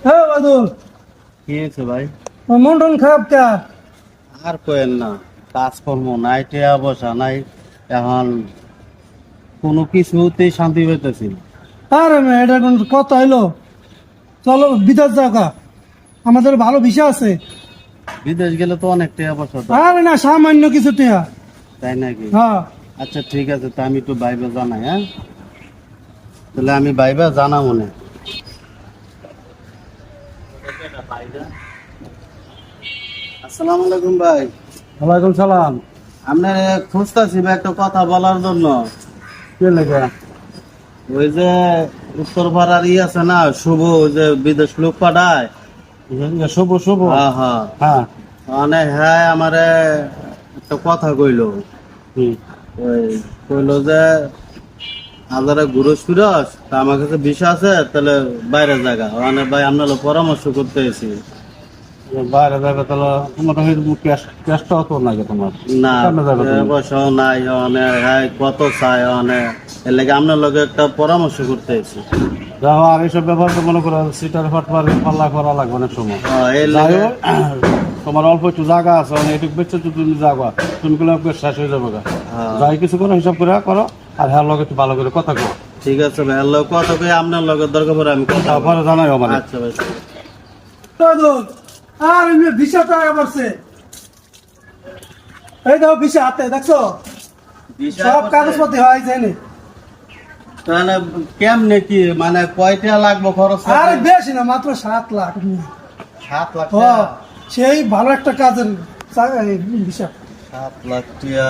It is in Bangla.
হ্যাঁ বাদল, কি হয়েছে ভাই? মন টন খারাপ কা? আর কোয়েন না, কাজকর্ম নাই, টেয়া বসা নাই, এখন কোনো কিছুতেই শান্তি পেতেছি না। আরে মেয়ে, এটা কোন কথা হইলো? চলো বিদেশ যাও কা, আমাদের ভালো ভিসা আছে। বিদেশ গেলে তো অনেক টেয়া বসা দরকার, আরে না, সামান্য কিছু টিয়া। তাই নাকি? হ্যাঁ, আচ্ছা ঠিক আছে, তা আমি একটু ভাইবা জানাই, হ্যাঁ তাহলে আমি ভাইবা জানা মনে। আসসালামু আলাইকুম ভাই। ওয়ালাইকুম সালাম। আপনার খুঁজতেছি ভাই একটা কথা বলার জন্য। কে লেগে? ওই যে উত্তর পাড়ার আছে না, শুভ, ওই যে বিদেশ লোক পাঠায়। শুভ শুভ। হ্যাঁ হ্যাঁ, হ্যাঁ। মানে হ্যাঁ আমারে একটা কথা কইলো। হুম। ওই কইলো যে আপনারা ঘুরস ফিরস, তা আমার কাছে বিষয় আছে, তাহলে বাইরে জায়গা মানে ভাই আপনার পরামর্শ করতে এসেছি। বাইরে যাবে তাহলে মোটামুটি ক্যাশটা হতো নাকি তোমার? না কেমনে যাবে তুমি? পয়সাও নাই, অনেক হ্যাঁ কত চাই অনেক, এর লাগে আপনার লগে একটা পরামর্শ করতে এসেছি। দেখো, আর এইসব ব্যাপার তো মনে করো সিটার ফাটবার পাল্লা করা লাগবে অনেক সময়। এর যাই লাগে হোক, তোমার অল্প একটু জায়গা আছে, মানে এটুকু বেচে তো তুমি যাবা, তুমি গুলো শেষ হয়ে যাবে গা। হ্যাঁ। যাই কিছু করো, হিসাব করে করো, আর হ্যাঁ লগে একটু ভালো করে কথা কো। ঠিক আছে ভাই, আল্লাহ কথা কই আপনার লগে দরকার পড়ে আমি কথা বলবো। তারপরে জানাই আমার। আচ্ছা ভাই। আর ভিসা টাকা পড়ছে, এই দেখো ভিসা হাতে, দেখছো সব কাগজপত্র হয় জানি। তাহলে কেমনে কি মানে কয়টা লাগবে খরচ? আরে বেশি না, মাত্র 7 লাখ। 7 লাখ ও, টাকা? সেই ভালো একটা কাজের ভিসা। 7 লাখ টাকা